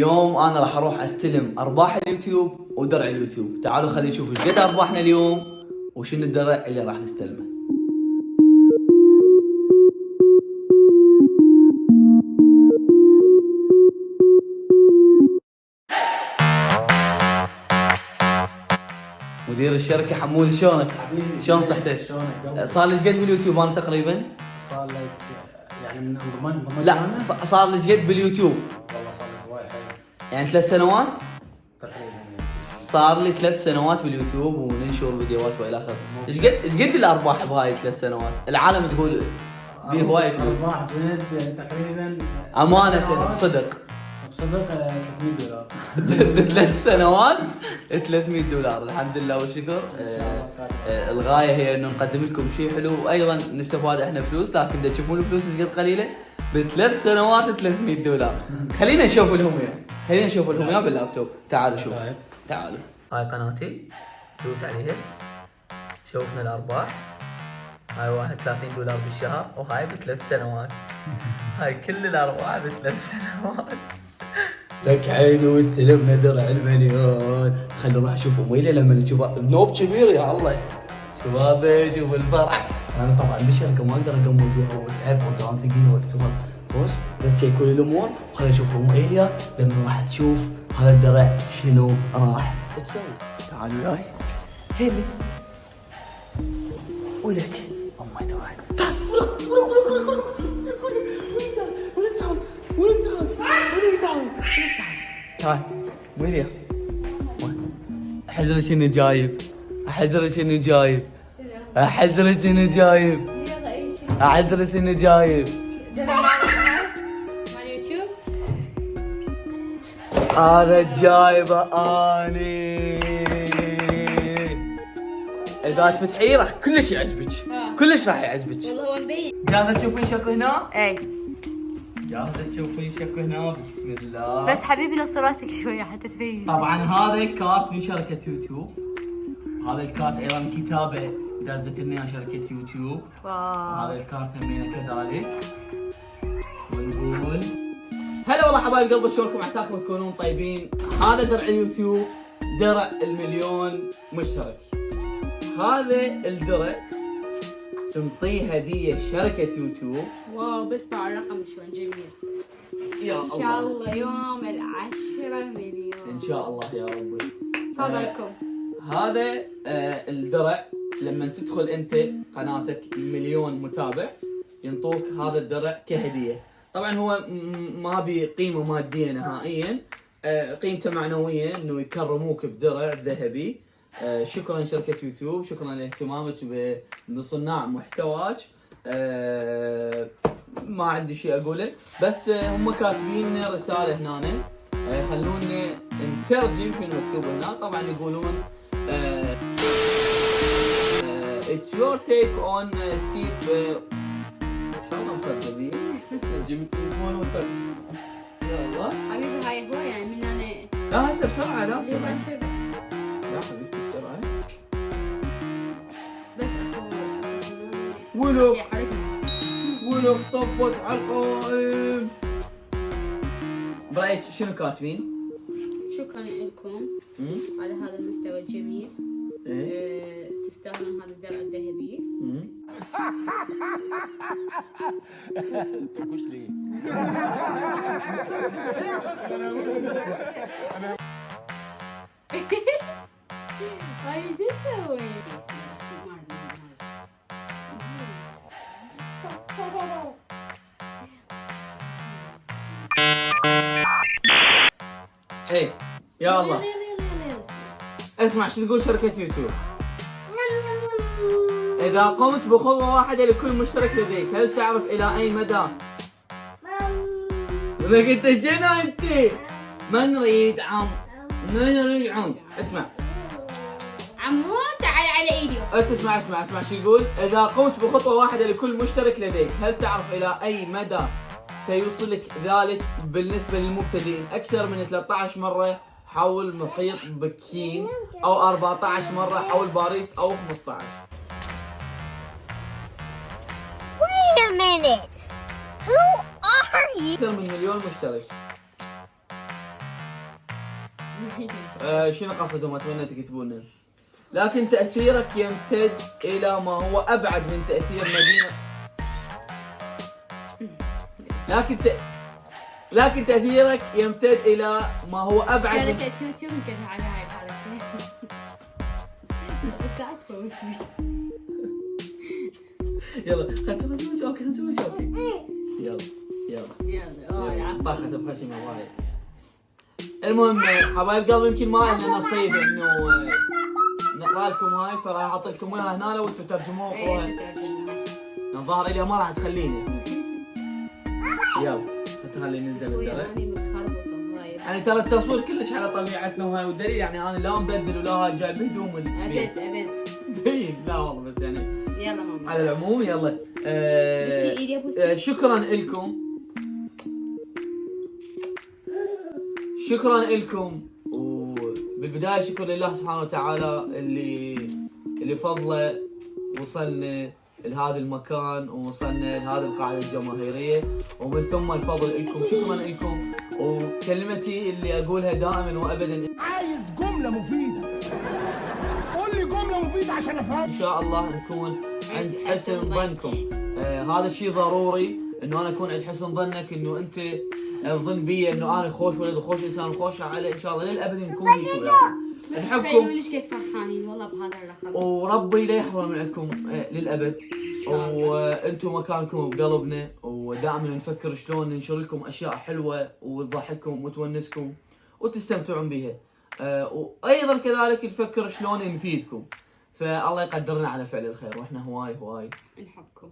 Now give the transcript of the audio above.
اليوم انا راح اروح استلم ارباح اليوتيوب ودرع اليوتيوب. تعالوا خلينا نشوف ايش قد ارباحنا اليوم وشنو الدرع اللي راح نستلمه. مدير الشركة حمود، شلونك؟ شلون صحتك؟ شلونك؟ صار لي ايش قد باليوتيوب انا تقريبا؟ صار لك يعني من ضمن لا صار لي ايش قد باليوتيوب؟ والله صار لك وايد حيل يعني 3 سنوات؟ تقريبا يعني صار لي 3 سنوات باليوتيوب وننشر فيديوهات والى اخره. ايش قد الارباح بهاي 3 سنوات؟ العالم تقول فيه هواي فلوس. ارباح جنيه تقريبا امانة بصدق 300 دولار بثلاث سنوات 300 دولار. الحمد لله والشكر. الغايه هي انه نقدم لكم شيء حلو وايضا نستفاد احنا فلوس، لكن اذا تشوفون الفلوس ايش قد قليله بثلاث سنوات 300 دولار. خلينا نشوف الهميه باللابتوب. تعالوا شوف. تعالوا، هاي قناتي، دوس عليها شوفنا الارباح. هاي 31 دولار بالشهر وهاي بثلاث سنوات. هاي كل الارباح بثلاث سنوات. لك عيني واستلمنا درع المليون. خلينا نروح نشوف اميلة لما نشوف بنوب كبير. يا الله شوف هذا، شوف الفرح. انا طبعا بالشركه ما اقدر اقوم واتعب ودوام ثقيل والسوالف خوش، بس شي كل الامور. وخلينا نشوف اميليا لما راح تشوف هذا الدرع شنو راح تسوي. تعالوا وياي. هيلي ولك امي تعال تعال تعال ويليا. احزر شنو جايب، احزر شنو جايب، احزر شنو جايب، احزر شنو جايب. انا جايبه اني. اذا تفتحيه راح كلش يعجبك، كلش راح يعجبك. والله هو مبين. جاهزه تشوفين شكو هنا؟ اي جاهزه تشوفين شكو هنا؟ بسم الله. بس حبيبي نص راسك شويه حتى تفيز. طبعا هذا الكارت من شركه يوتيوب. هذا الكارت ايضا كتابه دازت لنا شركه يوتيوب. هذا الكارت همينه كذلك. ونقول هلا والله حبايب قلبي، شلونكم؟ عساكم تكونون طيبين. هذا درع اليوتيوب، درع المليون مشترك. هذا الدرع تنطيه هديه شركه يوتيوب. واو بس مع الرقم شلون جميل. يا ان شاء الله يوم 10 مليون ان شاء الله يا ربي. تفضلكم. هذا الدرع لما تدخل انت قناتك مليون متابع ينطوك هذا الدرع كهديه. طبعا هو ما بقيمه ماديه نهائيا، قيمته معنويه انه يكرموك بدرع ذهبي. شكرا شركه يوتيوب، شكرا لاهتمامك بصناع محتواك. ما عندي شيء اقوله، بس هم كاتبين رساله هنا. خلونا نترجم شنو مكتوب هنا. طبعا يقولون it's your take on steep. ان شاء الله مصدقين. جيب التليفون وطق. يلا حبيبي هاي هو يعني من انا. لا هسه بسرعه، لا بسرعه. بسرعه لا حبيبتي بسرعه. بس ولو يا حركه. ولو طبت على القائم. برايك شنو كاتبين؟ شكرا لكم على هذا المحتوى الجميل. تستاهلون هذا الدرع الذهبي. تركوش ليه؟ هاي شو تسوي؟ ايه يا الله. اسمع شو تقول شركة يوتيوب. إذا قمت بخطوة واحدة لكل مشترك لديك، هل تعرف إلى أي مدى؟ ما قلت شنو أنت؟ ما نريد عم، ما نريد عم. اسمع عمو تعال على ايدي. اسمع شو يقول. إذا قمت بخطوة واحدة لكل مشترك لديك، هل تعرف إلى أي مدى سيوصلك ذلك؟ بالنسبة للمبتدئين أكثر من 13 مرة حول محيط بكين، أو 14 مرة حول باريس، أو 15. Wait a minute. Who are you? أكثر من مليون مشترك. شنو قصدهم؟ اتمنى تكتبونه. لكن تأثيرك يمتد إلى ما هو أبعد من تأثير مدينة. لكن تأثيرك يمتد إلى ما هو أبعد من تأثير شو ممكن على هاي الحركة؟ ساعدكم يلا خلينا نسوي شوكي. يلا. طاخت بخشمه وايد. المهم حبايب قلبي يمكن ما عندنا نصيب انه نقرا لكم هاي، فراح احط لكم اياها هنا وانتم ترجموها وقروها. الظاهر اليها ما راح تخليني. يلا تخليني ننزل يعني ترى التصوير كلش على طبيعتنا وهاي، والدليل يعني انا لا مبدل ولا هاي جايب هدوم البيت. ابد باين لا والله، بس يعني يلا ماما. على العموم يلا شكرا لكم وبالبدايه شكر لله سبحانه وتعالى اللي فضله وصلنا لهذا المكان ووصلنا لهذه القاعده الجماهيريه، ومن ثم الفضل لكم. شكرا لكم. وكلمتي اللي اقولها دائما وابدا، عايز جمله مفيده، قول لي جمله مفيده عشان افهم. ان شاء الله نكون عند حسن ظنكم. هذا الشيء ضروري انه انا اكون عند حسن ظنك، انه انت تظن بي انه انا خوش ولد وخوش انسان وخوش على ان شاء الله للابد نكون هيك وياكم. نحبكم ليش كنت فرحانين والله بهذا اللقب، وربي لا يحرم من عندكم للابد، وانتم مكانكم بقلبنا، ودائما نفكر شلون ننشر لكم اشياء حلوه وتضحككم وتونسكم وتستمتعون بها، وايضا كذلك نفكر شلون نفيدكم. فالله يقدرنا على فعل الخير، واحنا هواي نحبكم.